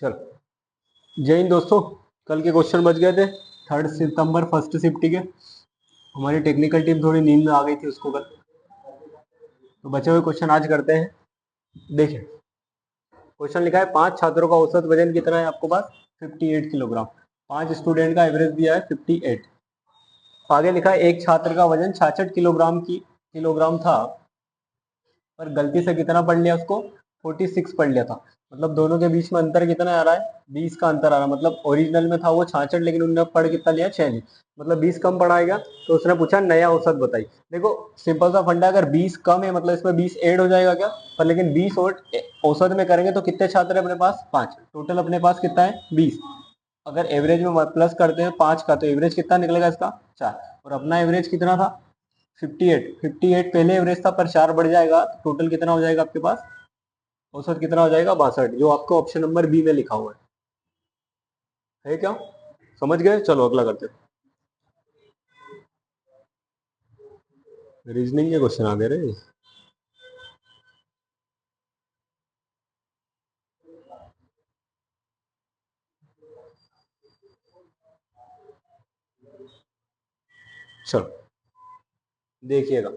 चलो, जय हिंद दोस्तों। कल के क्वेश्चन बच गए थे 3 सितंबर फर्स्ट शिफ्ट के। हमारी टेक्निकल टीम थोड़ी नींद में आ गई थी उसको कल, तो बचे हुए क्वेश्चन आज करते हैं। देखिए, क्वेश्चन लिखा है 5 छात्रों का औसत वजन कितना है आपके पास? 58 किलोग्राम। 5 स्टूडेंट का एवरेज दिया है 58। आगे लिखा है एक छात्र का वजन 66 किलोग्राम था, पर गलती से कितना पढ़ लिया उसको? 46 पढ़ लिया था। मतलब दोनों के बीच में अंतर कितना आ रहा है? 20 का अंतर आ रहा है। मतलब ओरिजिनल में था वो 66, लेकिन उन्होंने पढ़ कितना लिया? 46। मतलब 20 कम पढ़ाएगा। तो उसने पूछा नया औसत बताई। देखो, सिंपल सा फंडा, अगर 20 कम है मतलब इसमें 20 ऐड हो जाएगा क्या? पर लेकिन 20 और औसत में करेंगे तो कितने छात्र है अपने पास? 5। टोटल अपने पास कितना है? 20। अगर एवरेज में प्लस करते हैं 5 का, तो एवरेज कितना निकलेगा इसका? 4। और अपना एवरेज कितना था? 58 पहले एवरेज था, पर 4 बढ़ जाएगा तो टोटल कितना हो जाएगा आपके पास? औसत कितना हो जाएगा? 62, जो आपको ऑप्शन नंबर बी में लिखा हुआ है क्या? समझ गए? चलो अगला करते हैं। रीजनिंग के क्वेश्चन आ गए रे। चलो देखिएगा,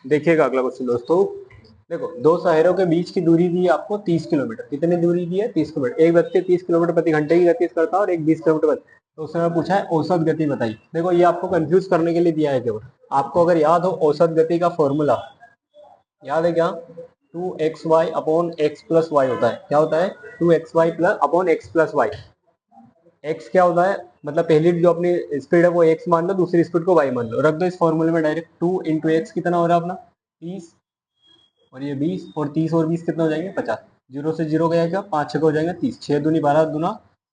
देखिएगा अगला क्वेश्चन दोस्तों। देखो, दो शहरों के बीच की दूरी दी है आपको 30 किलोमीटर। कितनी दूरी दी है? 30 किलोमीटर। एक व्यक्ति 30 किलोमीटर प्रति घंटे की गति से करता है और एक 20 किलोमीटर प्रति। तो उसने पूछा है औसत गति बताइए। देखो, ये आपको कंफ्यूज करने के लिए दिया है केवल। आपको अगर याद हो औसत गति का फॉर्मूला, याद है क्या? 2xy upon X plus Y होता है। क्या होता है? 2xy plus upon X plus Y. X क्या होता है? मतलब पहली जो अपनी स्पीड है वो एक्स मान लो, दूसरी स्पीड को वाई मान लो, रख दो इस फॉर्मूले में डायरेक्ट। 2 इंटू एक्स कितना हो रहा है अपना? 30, और ये 20, और 30 और 20 कितना हो जाएंगे? 50। जीरो से जीरो गया क्या? 5 छः हो जाएगा 30, 6 दूनी 12 दूना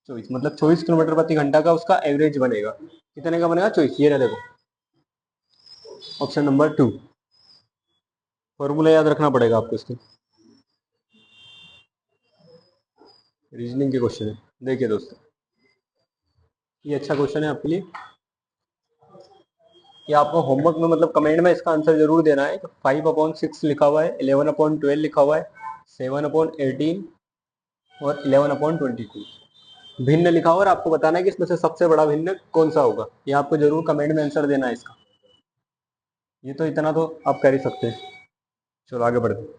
24। मतलब 24 किलोमीटर प्रति घंटा का उसका एवरेज बनेगा। कितने का बनेगा? 24। ये रहा देखो, ऑप्शन नंबर 2। फॉर्मूला याद रखना पड़ेगा आपको इसके। रीजनिंग के क्वेश्चन है। देखिए दोस्तों, ये अच्छा क्वेश्चन है आपके लिए। ये आपको होमवर्क में मतलब कमेंट में इसका आंसर जरूर देना है। 5/6 लिखा हुआ है, 11/12 लिखा हुआ है, 7/18 और 11/22 भिन्न लिखा हुआ है, और आपको बताना है कि इसमें से सबसे बड़ा भिन्न कौन सा होगा। ये आपको जरूर कमेंट में आंसर देना है इसका। ये तो इतना तो आप कर ही सकते हैं। चलो आगे बढ़ते हैं।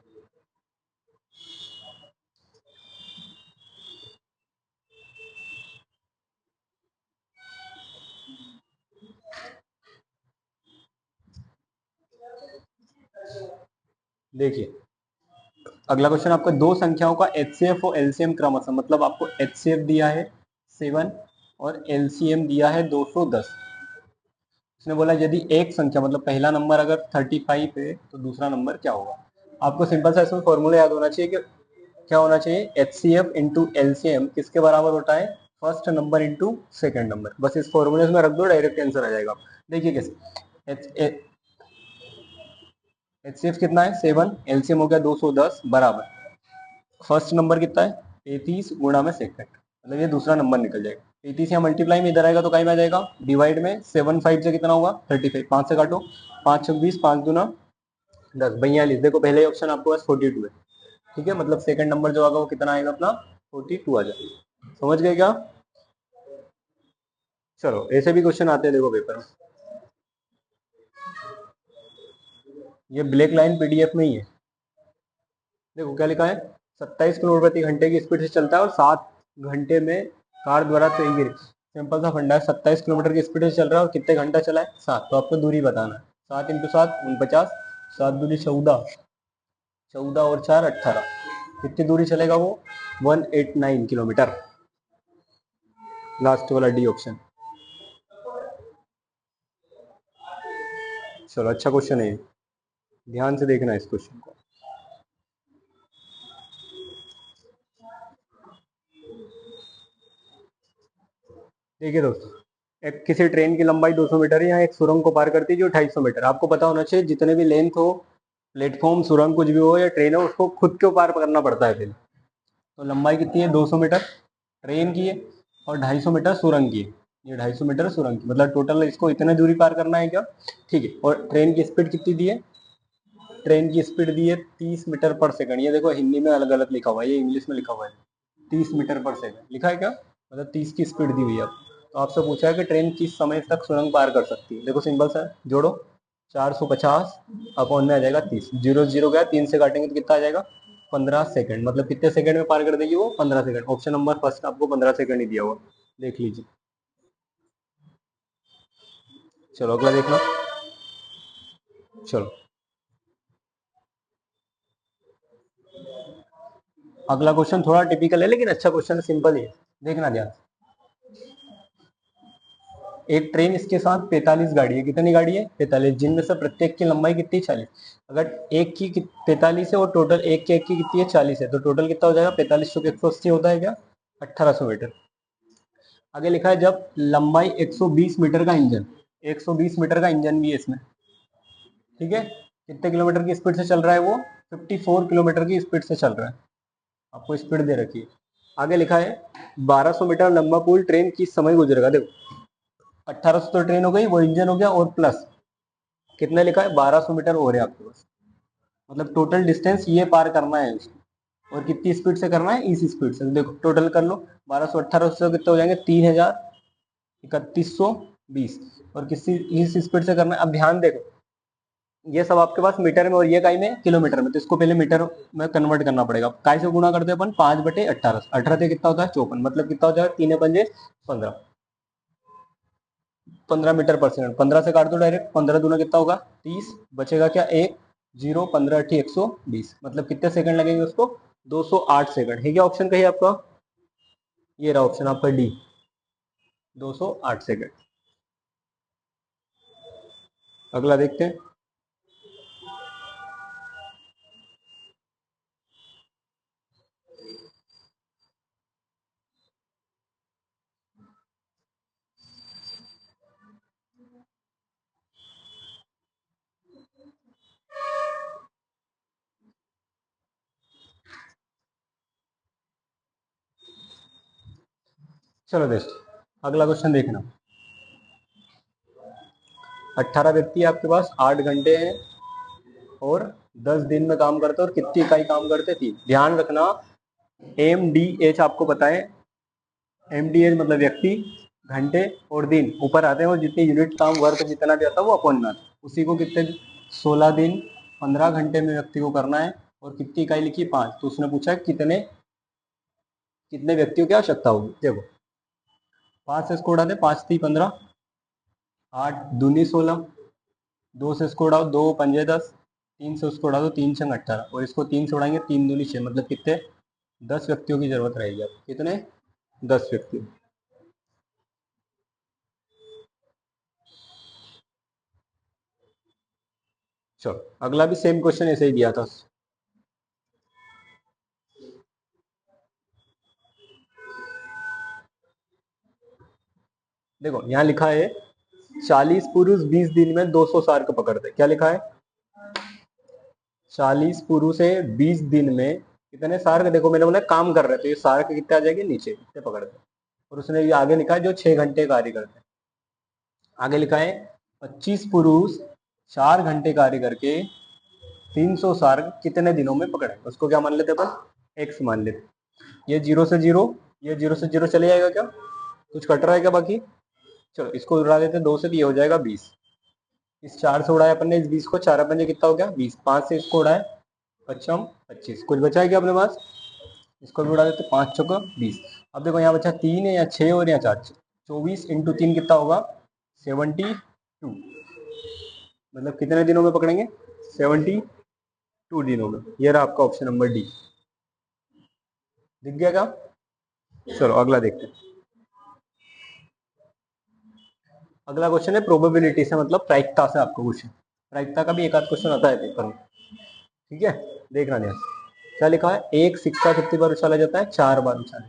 देखिए, अगला क्वेश्चन आपका दो संख्याओं का एचसीएफ और एलसीएम क्रमशः, मतलब आपको एचसीएफ दिया है 7 और एलसीएम दिया है 210। उसने बोला यदि एक संख्या मतलब पहला नंबर अगर 35 है तो दूसरा नंबर क्या होगा? आपको सिंपल सा इसमें फॉर्मूला याद होना चाहिए कि क्या होना चाहिए? H C F into LCM किसके बराबर होता है? First number into second number. बस इस फॉर्मूले में रख दो, डायरेक्ट आंसर आ जाएगा। देखिए कैसे। एच सी एफ कितना है? 7, एलसीएम हो गया 210 बराबर फर्स्ट नंबर कितना है? 33 गुणा में सेकंड, मतलब ये दूसरा नंबर निकल जाएगा। 33 यहाँ मल्टीप्लाई में इधर आएगा तो कहीं में आ जाएगा डिवाइड में। 7 5 से कितना होगा? 35। 5 से काटो, 5 26, 5 दूना 10, 42। देखो पहले ऑप्शन आपके पास 42 है। ठीक है, मतलब सेकंड नंबर जो आएगा वो कितना आएगा अपना? 42 आ जाएगा। समझ गए क्या? चलो, ऐसे भी क्वेश्चन आते हैं देखो पेपर में। ये ब्लैक लाइन पीडीएफ में ही है। देखो क्या लिखा है? 27 किलोमीटर प्रति घंटे की स्पीड से चलता है और 7 घंटे में कार द्वारा तय गिर। सिंपल सा फंडा है, 27 किलोमीटर की स्पीड से चल रहा है और कितने घंटा चला है? 7। तो आपको दूरी बताना है। 7 इंटू 7 49, 7 दूरी 14, 14 और 4 18। कितनी दूरी चलेगा वो? 189 किलोमीटर। लास्ट वाला डी ऑप्शन। चलो अच्छा क्वेश्चन है, ध्यान से देखना इस क्वेश्चन को। देखिए दोस्तों, एक किसी ट्रेन की लंबाई 200 मीटर है, यहाँ एक सुरंग को पार करती है जो 250 मीटर। आपको पता होना चाहिए जितने भी लेंथ हो प्लेटफॉर्म, सुरंग कुछ भी हो या ट्रेन हो, उसको खुद के पार करना पड़ता है फिर। तो लंबाई कितनी है, 200 मीटर ट्रेन की है और 250 मीटर सुरंग की है। ये 250 मीटर सुरंग की, मतलब टोटल इसको इतने दूरी पार करना है क्या, ठीक है। और ट्रेन की स्पीड कितनी दी है, ट्रेन की स्पीड दी है 30 मीटर पर सेकंड। ये देखो हिंदी में अलग अलग लिखा हुआ है, ये इंग्लिश में लिखा हुआ है 30 मीटर पर सेकंड लिखा है क्या, मतलब 30 की स्पीड दी हुई है। तो आपसे पूछा है कि ट्रेन किस समय तक सुरंग पार कर सकती है। देखो सिंपल सा जोड़ो, 450 अपॉन में आ जाएगा 30, 0 0 गया, 3 से काटेंगे तो कितना आ जाएगा 15 सेकंड। मतलब कितने सेकंड में पार कर देगी वो, 15 सेकंड। ऑप्शन नंबर फर्स्ट आपको 15 सेकंड ही दिया हुआ, देख लीजिए। चलो अगला देखना, चलो अगला क्वेश्चन थोड़ा टिपिकल है लेकिन अच्छा क्वेश्चन है, सिंपल ही है, देखना ध्यान। एक ट्रेन, इसके साथ 45 गाड़ी है। कितनी गाड़ी है, 45, जिनमें से प्रत्येक की लंबाई कितनी, 40। अगर एक की 45 है और टोटल एक की कितनी है, 40 है, तो टोटल कितना हो जाएगा, 45 100 180 होता है क्या, 1800 मीटर। आगे लिखा है जब लंबाई 120 मीटर का इंजन, 120 मीटर का इंजन भी है इसमें, ठीक है। कितने किलोमीटर की स्पीड से चल रहा है वो, 54 किलोमीटर की स्पीड से चल रहा है, आपको स्पीड दे रखी है। आगे लिखा है 1200 मीटर लंबा पुल ट्रेन किस समय गुजरेगा। देखो 1800 तो ट्रेन हो गई, वो इंजन हो गया, और प्लस कितने लिखा है, 1200 मीटर और है आपके पास, मतलब टोटल डिस्टेंस ये पार करना है उसको। और कितनी स्पीड से करना है, इस स्पीड से। देखो टोटल कर लो, 1200 1800 कितने हो जाएंगे, 3120। और किसी इस स्पीड से करना है। अब ध्यान देखो, ये सब आपके पास मीटर में और ये काई में, किलोमीटर में, तो इसको पहले मीटर में कन्वर्ट करना पड़ेगा। काय से गुणा करते हैं अपन, 5/18, 18 से कितना होता है 54, मतलब कितना हो जाएगा, 3 पंजे 15 मीटर पर सेकंड। 15 से काट दो डायरेक्ट, 15 दूना कितना होगा 30, बचेगा क्या एक, 0 15 × 120, मतलब कितने सेकंड लगेंगे उसको, 208 सेकंड है क्या ऑप्शन कही आपका, ये रहा ऑप्शन आपका डी, 208 सेकंड। अगला देखते हैं, चलो दोस्तों अगला क्वेश्चन देखना। 18 व्यक्ति आपके पास, 8 घंटे हैं और 10 दिन में काम करते हैं, और कितनी इकाई काम करते थी। ध्यान रखना MDH आपको पता है, MDH मतलब व्यक्ति, घंटे और दिन ऊपर आते हैं, और जितनी यूनिट काम वर्क जितना भी आता है वो अपॉन में आता है। उसी को कितने 16 दिन 15 घंटे में व्यक्ति को करना है, और कितनी इकाई लिखी 5। तो उसने पूछा है कितने कितने व्यक्तियों की आवश्यकता होगी। देखो 5 से इसको उड़ा दे, 5 3 15, 8 दूनी 16, 2 से इसको उड़ाओ, 2 पंजे 10, 3 से उसको उड़ा दो, 3 छंग 18, और इसको 3 से उड़ाएंगे, 3 दूनी 6, मतलब कितने 10 व्यक्तियों की जरूरत रहेगी आपको। कितने 10 व्यक्ति। चलो अगला भी सेम क्वेश्चन ऐसे ही दिया था। देखो यहाँ लिखा है 40 पुरुष 20 दिन में 200 सार्क पकड़ते। क्या लिखा है, 40 पुरुष है 20 दिन में कितने सार्क, देखो मैंने बोला काम कर रहे थे, तो ये सार्क कितने आ जाएंगे नीचे, कितने पकड़ते। और उसने ये आगे लिखा है जो 6 घंटे कार्य करते हैं। आगे लिखा है 25 पुरुष 4 घंटे कार्य करके 300 सार्क कितने दिनों में पकड़े। उसको क्या मान लेते अपन, एक्स मान लेते। ये 0 से 0, ये 0 से 0 चले जाएगा क्या, कुछ कट रहा है क्या बाकी। चलो इसको उड़ा देते 2 से, तो ये हो जाएगा 20। इस 4 से उड़ाया अपन ने, इस 20 को, 4 पंजे कितना हो गया 20, 5 से इसको उड़ाए, पच्चम 25, कुछ बचा है क्या अपने पास, इसको भी उड़ा देते, 5 चौका 20। अब देखो यहाँ बचा 3 है या 6 और या 4, 24 × 3 कितना होगा 72, मतलब कितने दिनों में पकड़ेंगे 72 दिनों में। ये रहा आपका ऑप्शन नंबर डी, दिख गया क्या। चलो अगला देखते हैं। अगला क्वेश्चन है प्रोबेबिलिटी से, मतलब प्रायिकता से आपको क्वेश्चन, प्रायिकता का भी एक आध क्वेश्चन आता है पेपर में, ठीक है। देखना ध्यान, क्या लिखा है, एक सिक्का कितनी बार उछाला जाता है, 4 बार उछाला।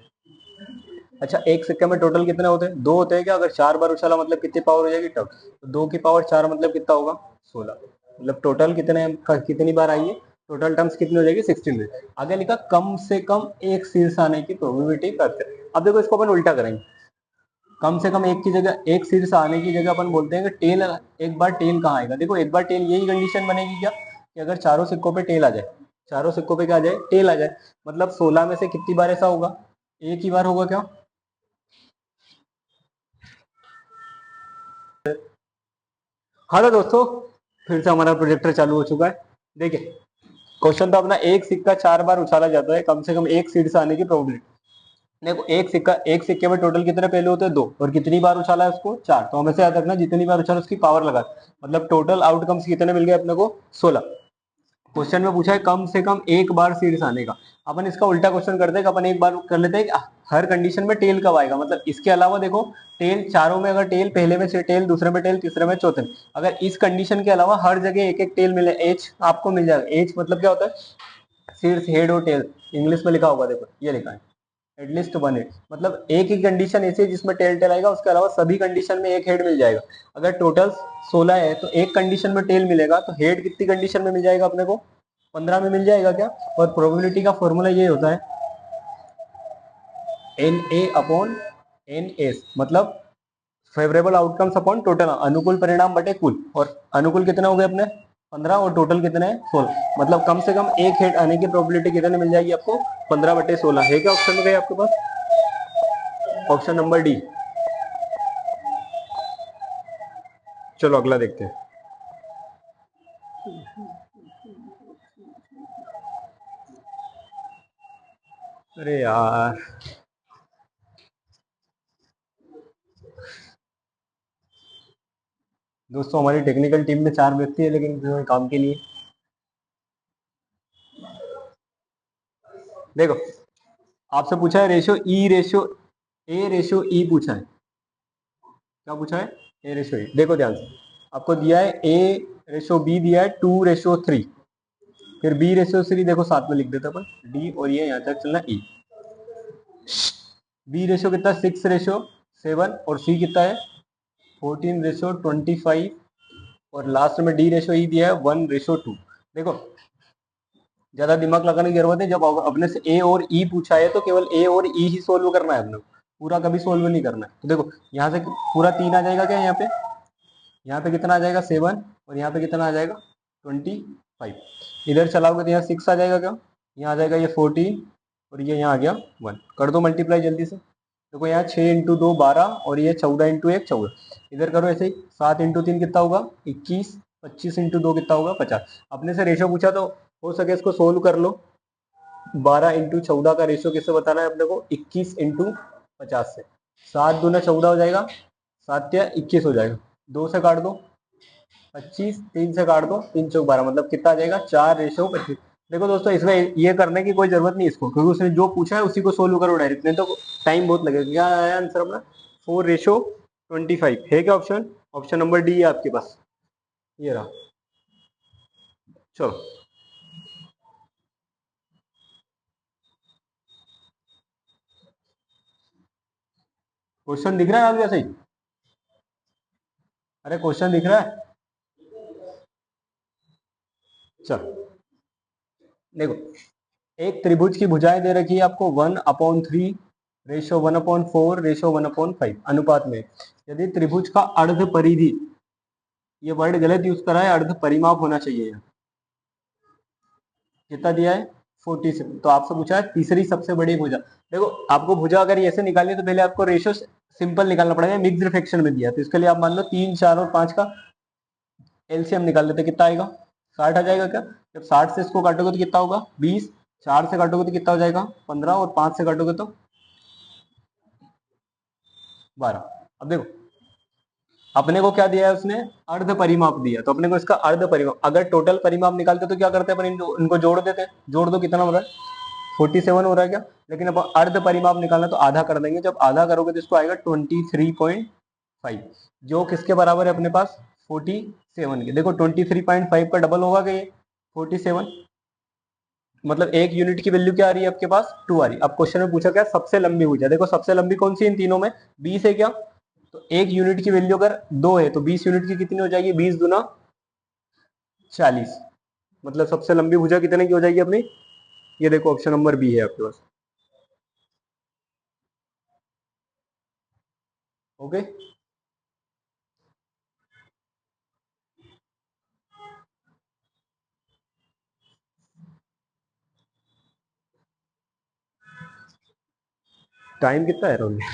अच्छा एक सिक्के में टोटल कितने होते हैं, 2 होते हैं क्या, अगर 4 बार उछाला मतलब कितनी पावर हो जाएगी, टफ, तो 2 की पावर 4 मतलब कितना होगा 16, मतलब टोटल कितनी बार आई है, टोटल टर्म्स कितनी हो जाएगी 16 में। आगे लिखा कम से कम एक शीर्ष आने की प्रोबेबिलिटी करते हैं। अब देखो इसको अपन उल्टा करेंगे, कम से कम एक की जगह, एक शीर्ष आने की जगह अपन बोलते हैं कि टेल, एक बार टेल कहाँ आएगा। देखो एक बार टेल, यही कंडीशन बनेगी क्या कि अगर चारों सिक्कों पे टेल आ जाए, चारों सिक्कों पे क्या आ जाए, टेल आ जाए, मतलब 16 में से कितनी बार ऐसा होगा, एक ही बार होगा क्या। हाँ तो दोस्तों फिर से हमारा प्रोजेक्टर चालू हो चुका है। देखिए क्वेश्चन तो अपना, एक सिक्का 4 बार उछाला जाता है, कम से कम एक शीर्ष आने की प्रोबेबिलिटी। देखो एक सिक्के में टोटल कितने पहलू होते हैं, 2, और कितनी बार उछाला है उसको, 4। तो हमें से याद रखना जितनी बार उछाला उसकी पावर लगा, मतलब टोटल आउटकम्स कितने मिल गए अपने को, 16। क्वेश्चन में पूछा है कम से कम एक बार शीर्ष आने का। अपन इसका उल्टा क्वेश्चन करते हैं कि अपन एक बार कर लेते हैं कि हर कंडीशन में टेल कब आएगा, मतलब इसके अलावा देखो टेल चारों में, अगर टेल पहले में से टेल, दूसरे में टेल, तीसरे में, चौथे में, अगर इस कंडीशन के अलावा हर जगह एक एक टेल मिले, एच आपको मिल जाएगा। एच मतलब क्या होता है, शीर्ष, हेड और टेल, इंग्लिश में लिखा होगा, देखो ये लिखा है एटलीस्ट 1 हेड, मतलब एक ही कंडीशन ऐसी है जिसमें टेल टेल आएगा, उसके अलावा सभी कंडीशन में एक हेड मिल जाएगा। अगर टोटल 16 है तो एक कंडीशन में टेल मिलेगा, तो हेड कितनी कंडीशन में मिल जाएगा अपने को, 15 में मिल जाएगा क्या। और प्रोबेबिलिटी का फॉर्मूला ये होता है NA/NS, मतलब फेवरेबल आउटकम्स अपॉन टोटल, अनुकूल परिणाम बटे कुल, और अनुकूल कितने हो गए अपने 15, और टोटल कितने हैं 16, मतलब कम से कम एक हेड आने की प्रोबेबिलिटी कितने मिल जाएगी आपको, 15/16 है क्या ऑप्शन में गए आपके पास, ऑप्शन नंबर डी। चलो अगला देखते हैं। अरे यार दोस्तों, हमारी टेक्निकल टीम में 4 व्यक्ति है, लेकिन काम के लिए देखो आपसे पूछा है ratio E, ratio A, ratio ई पूछा है। क्या पूछा है, ए रेशियो ई। देखो ध्यान से, आपको दिया है A/B, दिया है 2/3, फिर B/3 देखो साथ में लिख देते अपन, डी, और ये यहाँ तक चलना ई। बी रेशियो कितना, 6/7, और सी कितना है 14/25, और लास्ट में डी रेशियो ई दिया है 1/2। देखो ज्यादा दिमाग लगाने की जरूरत है, जब अपने से ए और ई पूछा है तो केवल ए और ई ही सोल्व करना है अपने को, पूरा कभी सोल्व नहीं करना है। तो देखो यहाँ से पूरा 3 आ जाएगा क्या, यहाँ पे कितना आ जाएगा 7, और यहाँ पे कितना आ जाएगा 25। इधर चलाओगे तो यहाँ 6 आ जाएगा क्या, यहाँ आ जाएगा ये 14, और ये यहाँ आ गया 1। कर दो मल्टीप्लाई जल्दी से। देखो यहाँ 6 × 2 12, और ये 14 × 1 14। इधर करो ऐसे ही, 7 × 3 कितना होगा 21, 25 × 2 कितना होगा 50। अपने से रेशो पूछा तो हो सके इसको सोल्व कर लो। 12 × 14 का रेशियो किससे बताना है अपने को, 21 × 50 से। 7 दूना 14 हो जाएगा, 7 या 21 हो जाएगा, 2 से काट दो 25, 3 से काट दो 3 चौक 12, मतलब कितना आ जाएगा 4/25। देखो दोस्तों इसमें ये करने की कोई जरूरत नहीं इसको, क्योंकि उसने जो पूछा है उसी को सोल्व करो डायरेक्ट, नहीं तो टाइम बहुत लगेगा। क्या आया आंसर अपना 4/25 है क्या ऑप्शन, ऑप्शन नंबर डी है आपके पास, ये रहा। चलो क्वेश्चन दिख रहा है आपको सही, अरे क्वेश्चन दिख रहा है। चलो देखो, एक त्रिभुज की भुजाएं दे रखी है आपको 1/3 रेशो 1/4 रेशो 1/5 अनुपात में। यदि त्रिभुज का अर्ध परिधि, ये वर्ड गलत यूज करा है, अर्ध परिमाप होना चाहिए यहाँ, कितना दिया है 47, तो आपसे पूछा है तीसरी सबसे बड़ी भुजा। देखो आपको भुजा अगर ऐसे निकालनी है तो पहले आपको रेशो सिंपल निकालना पड़ेगा, मिक्स्ड फ्रैक्शन में दिया, तो इसके लिए आप मान लो 3, 4 और 5 का एलसीएम निकाल लेते, कितना आएगा 60 आ जाएगा क्या। जब 60 से इसको काटोगे तो कितना होगा 20, 4 से काटोगे तो कितना हो जाएगा 15, और 5 से काटोगे तो 12। अब देखो अपने को क्या दिया है उसने, अर्ध परिमाप दिया, तो अपने को इसका अर्ध परिमाप, अगर टोटल परिमाप निकालते तो क्या करते हैं अपन, इनको जोड़ देते हैं, जोड़ दो कितना हो रहा है 47 हो रहा है क्या। लेकिन अब अर्ध परिमाप निकालना तो आधा कर देंगे, जब आधा करोगे तो इसको आएगा 23.5, जो किसके बराबर है अपने पास 47 के। देखो 23.5 का डबल होगा कि 47, मतलब एक यूनिट की वैल्यू क्या आ रही है आपके पास 2 आ रही है। अब क्वेश्चन में पूछा क्या सबसे लंबी भुजा, देखो सबसे लंबी कौन सी इन तीनों में 20 है क्या, तो एक यूनिट की वैल्यू अगर 2 है तो 20 यूनिट की कितनी हो जाएगी, 20 दूना 40। मतलब सबसे लंबी भुजा कितने की हो जाएगी अपनी? ये देखो ऑप्शन नंबर बी है आपके पास। ओके। टाइम कितना है रोनी?